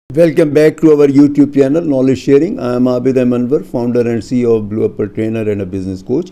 Welcome back to our YouTube channel, Knowledge Sharing. I am Abid Anwar, founder and CEO of Blue Apple Trainer and a business coach.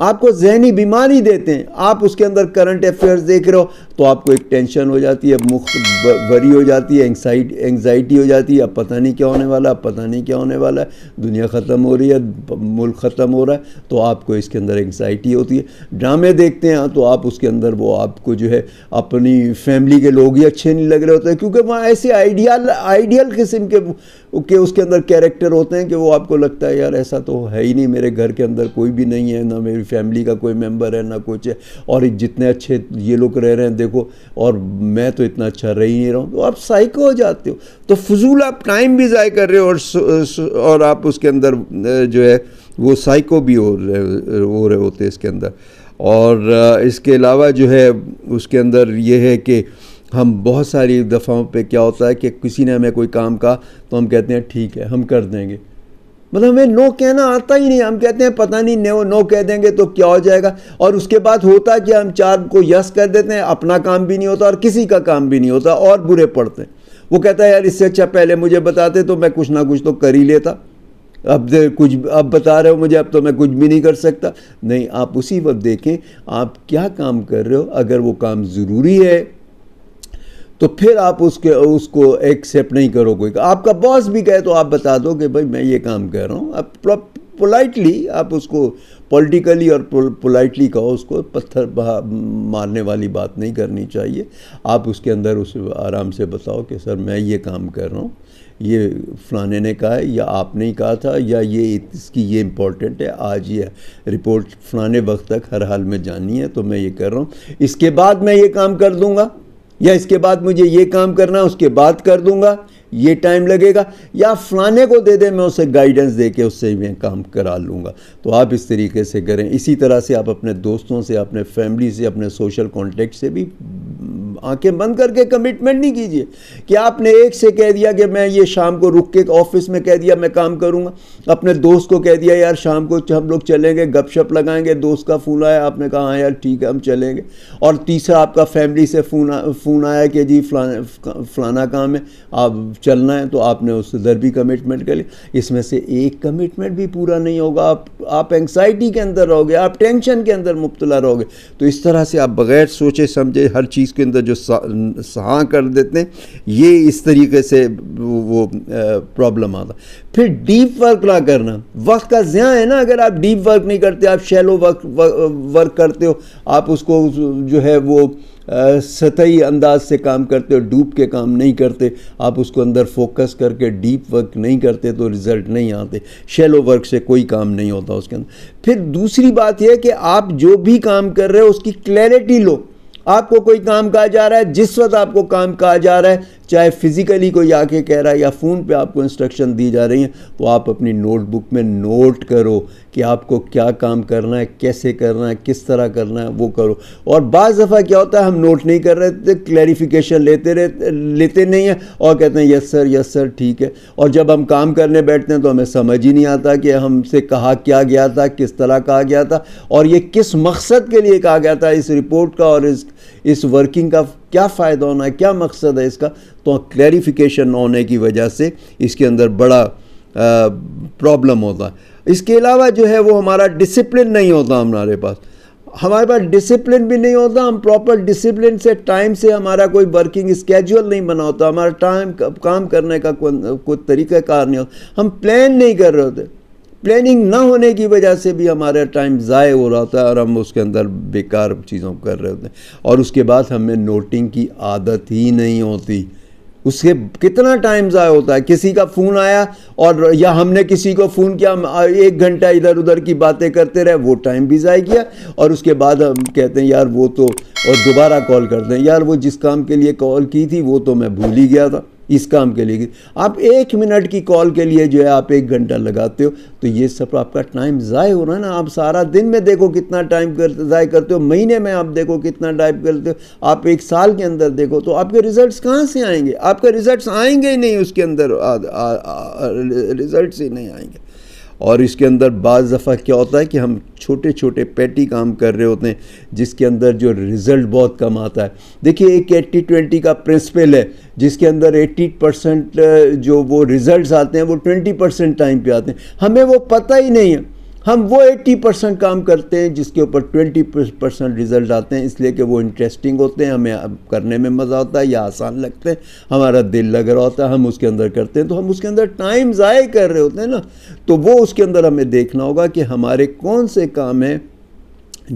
آپ کو ذہنی بیماری دیتے ہیں. آپ اس کے اندر کرنٹ افیئرز دیکھ رہے ہو تو آپ کو ایک ٹینشن ہو جاتی ہے, وری ہو جاتی ہے, انگزائٹی ہو جاتی ہے. اب پتہ نہیں کیا ہونے والا, اب پتہ نہیں کیا ہونے والا ہے, دنیا ختم ہو رہی ہے, ملک ختم ہو رہا ہے, تو آپ کو اس کے اندر انگزائٹی ہوتی ہے. ڈرامے دیکھتے ہیں تو آپ اس کے اندر وہ آپ کو جو ہے اپنی فیملی کے لوگ ہی اچھے نہیں لگ رہے ہوتے ہیں, کیونکہ وہاں ایسے آئیڈیل قسم کے اس کے اندر کیریکٹر ہوتے ہیں کہ وہ آپ کو لگتا ہے یار ایسا تو ہے ہی نہیں, میرے گھر کے اندر کوئی بھی نہیں ہے, نہ میری فیملی کا کوئی ممبر ہے, نہ کچھ ہے, اور جتنے اچھے یہ لوگ رہ رہے ہیں دیکھو, اور میں تو اتنا اچھا رہ ہی نہیں رہا ہوں. تو آپ سائیکو ہو جاتے ہو. تو فضول آپ ٹائم بھی ضائع کر رہے ہو, اور آپ اس کے اندر جو ہے وہ سائیکو بھی ہو رہے ہوتے اس کے اندر. اور اس کے علاوہ جو ہے اس کے اندر یہ ہے کہ ہم بہت ساری دفعوں پہ کیا ہوتا ہے کہ کسی نے ہمیں کوئی کام کہا تو ہم کہتے ہیں ٹھیک ہے ہم کر دیں گے, مطلب ہمیں نو کہنا آتا ہی نہیں. ہم کہتے ہیں پتہ نہیں نو کہہ دیں گے تو کیا ہو جائے گا, اور اس کے بعد ہوتا کہ ہم چار کو یس کر دیتے ہیں, اپنا کام بھی نہیں ہوتا اور کسی کا کام بھی نہیں ہوتا, اور برے پڑتے ہیں. وہ کہتا ہے یار اس سے اچھا پہلے مجھے بتاتے تو میں کچھ نہ کچھ تو کر ہی لیتا, اب بتا رہے ہو مجھے, اب تو میں کچھ بھی نہیں کر سکتا. نہیں, آپ اسی وقت دیکھیں آپ کیا کام کر رہے ہو. اگر وہ کام ضروری ہے تو پھر آپ اس کو ایکسیپٹ نہیں کرو. کوئی آپ کا باس بھی کہے تو آپ بتا دو کہ بھائی میں یہ کام کر رہا ہوں. اب پولائٹلی آپ اس کو پولیٹیکلی اور پولائٹلی کہو, اس کو پتھر مارنے والی بات نہیں کرنی چاہیے. آپ اس کے اندر اس آرام سے بتاؤ کہ سر میں یہ کام کر رہا ہوں, یہ فلانے نے کہا ہے یا آپ نے کہا تھا, یا یہ اس کی یہ امپورٹنٹ ہے, آج یہ رپورٹ فلانے وقت تک ہر حال میں جانی ہے تو میں یہ کر رہا ہوں. اس کے بعد میں یہ کام کر دوں گا, یا اس کے بعد مجھے یہ کام کرنا ہے اس کے بعد کر دوں گا, یہ ٹائم لگے گا, یا فلانے کو دے دیں میں اسے گائیڈنس دے کے اس سے میں کام کرا لوں گا. تو آپ اس طریقے سے کریں. اسی طرح سے آپ اپنے دوستوں سے, اپنے فیملی سے, اپنے سوشل کانٹیکٹ سے بھی آنکھیں بند کر کے کمٹمنٹ نہیں کیجیے کہ آپ نے ایک سے کہہ دیا کہ میں یہ شام کو رک کے آفس میں کہہ دیا میں کام کروں گا, اپنے دوست کو کہہ دیا یار شام کو ہم لوگ چلیں گے, گپ شپ لگائیں گے, دوست کا فون آیا آپ نے کہا ہاں یار ٹھیک ہے ہم چلیں گے, اور تیسرا آپ کا فیملی سے فون آیا کہ جی فلانا کام ہے آپ چلنا ہے, تو آپ نے اس ادھر بھی کمٹمنٹ کر لی. اس میں سے ایک کمٹمنٹ بھی پورا نہیں ہوگا, آپ انگزائٹی کے اندر رہو گے, آپ ٹینشن کے اندر مبتلا رہو گے. تو اس طرح سے آپ بغیر سوچے سمجھے ہر چیز کے اندر جو ہاں کر دیتے ہیں, یہ اس طریقے سے وہ پرابلم آتا. پھر ڈیپ ورک نہ کرنا, وقت کا ضیاع ہے نا. اگر آپ ڈیپ ورک نہیں کرتے, آپ شیلو ورک کرتے ہو, آپ اس کو جو ہے وہ سطحی انداز سے کام کرتے ہو, ڈوب کے کام نہیں کرتے, آپ اس کو اندر فوکس کر کے ڈیپ ورک نہیں کرتے تو رزلٹ نہیں آتے. شیلو ورک سے کوئی کام نہیں ہوتا اس کے اندر. پھر دوسری بات یہ کہ آپ جو بھی کام کر رہے ہو اس کی کلیئرٹی لو. آپ کو کوئی کام کہا جا رہا ہے, جس وقت آپ کو کام کہا جا رہا ہے, چاہے فزیکلی کوئی آ کے کہہ رہا ہے یا فون پہ آپ کو انسٹرکشن دی جا رہی ہیں, تو آپ اپنی نوٹ بک میں نوٹ کرو کہ آپ کو کیا کام کرنا ہے, کیسے کرنا ہے, کس طرح کرنا ہے, وہ کرو. اور بعض دفعہ کیا ہوتا ہے ہم نوٹ نہیں کر رہے تھے, کلیریفیکیشن لیتے نہیں ہیں اور کہتے ہیں یس سر ٹھیک ہے, اور جب ہم کام کرنے بیٹھتے ہیں تو ہمیں سمجھ ہی نہیں آتا کہ ہم سے کہا کیا گیا تھا, کس طرح کہا گیا تھا, اور یہ کس مقصد کے لیے کہا گیا تھا. اس رپورٹ کا اور اس ورکنگ کا کیا فائدہ ہونا ہے, کیا مقصد ہے اس کا. تو کلیریفیکیشن نہ ہونے کی وجہ سے اس کے اندر بڑا پرابلم ہوتا ہے. اس کے علاوہ جو ہے وہ ہمارا ڈسپلن نہیں ہوتا, ہمارے پاس ڈسپلن بھی نہیں ہوتا. ہم پراپر ڈسپلن سے ٹائم سے ہمارا کوئی ورکنگ اسکیجول نہیں بنا ہوتا, ہمارا ٹائم کام کرنے کا کوئی طریقہ کار نہیں ہوتا, ہم پلان نہیں کر رہے ہوتے. پلاننگ نہ ہونے کی وجہ سے بھی ہمارا ٹائم ضائع ہو رہا ہوتا ہے اور ہم اس کے اندر بیکار چیزوں کو کر رہے ہوتے ہیں. اور اس کے بعد ہمیں نوٹنگ کی عادت ہی نہیں ہوتی. اس سے کتنا ٹائم ضائع ہوتا ہے. کسی کا فون آیا اور یا ہم نے کسی کو فون کیا, 1 گھنٹہ ادھر ادھر کی باتیں کرتے رہے, وہ ٹائم بھی ضائع کیا, اور اس کے بعد ہم کہتے ہیں یار وہ تو, اور دوبارہ کال کرتے ہیں یار وہ جس کام کے لیے کال کی تھی وہ تو میں بھول ہی گیا تھا, اس کام کے لیے. آپ 1 منٹ کی کال کے لیے جو ہے آپ 1 گھنٹہ لگاتے ہو, تو یہ سب آپ کا ٹائم ضائع ہو رہا ہے نا. آپ سارا دن میں دیکھو کتنا ٹائم ضائع کرتے ہو, مہینے میں آپ دیکھو کتنا ٹائم کرتے ہو, آپ 1 سال کے اندر دیکھو, تو آپ کے ریزلٹس کہاں سے آئیں گے. آپ کے ریزلٹس آئیں گے ہی نہیں, اس کے اندر ریزلٹس ہی نہیں آئیں گے. اور اس کے اندر بعض دفعہ کیا ہوتا ہے کہ ہم چھوٹے چھوٹے پیٹی کام کر رہے ہوتے ہیں جس کے اندر جو رزلٹ بہت کم آتا ہے. دیکھیے ایک 80-20 کا پرنسپل ہے جس کے اندر 80% جو وہ رزلٹس آتے ہیں وہ 20% ٹائم پہ آتے ہیں. ہمیں وہ پتہ ہی نہیں ہے. ہم وہ 80% کام کرتے ہیں جس کے اوپر 20% رزلٹ آتے ہیں، اس لیے کہ وہ انٹرسٹنگ ہوتے ہیں، ہمیں کرنے میں مزہ ہوتا ہے یا آسان لگتے ہیں، ہمارا دل لگ رہا ہوتا ہے، ہم اس کے اندر کرتے ہیں، تو ہم اس کے اندر ٹائم ضائع کر رہے ہوتے ہیں نا. تو وہ اس کے اندر ہمیں دیکھنا ہوگا کہ ہمارے کون سے کام ہیں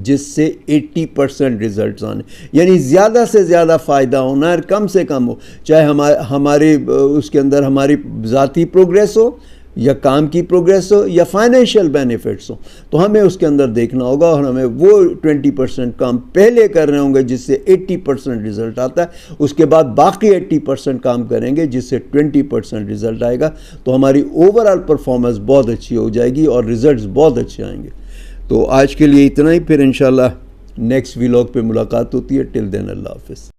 جس سے 80% رزلٹس آنے، یعنی زیادہ سے زیادہ فائدہ ہونا ہے، کم سے کم ہو، چاہے ہماری اس کے اندر ہماری ذاتی پروگریس ہو یا کام کی پروگریس ہو یا فائنینشیل بینیفٹس ہو. تو ہمیں اس کے اندر دیکھنا ہوگا اور ہمیں وہ 20% کام پہلے کر رہے ہوں گے جس سے 80% رزلٹ آتا ہے، اس کے بعد باقی 80% کام کریں گے جس سے 20% رزلٹ آئے گا. تو ہماری اوور آل پرفارمنس بہت اچھی ہو جائے گی اور رزلٹس بہت اچھے آئیں گے. تو آج کے لیے اتنا ہی، پھر انشاءاللہ نیکسٹ ویلاگ پہ ملاقات ہوتی ہے. ٹل دین اللہ حافظ.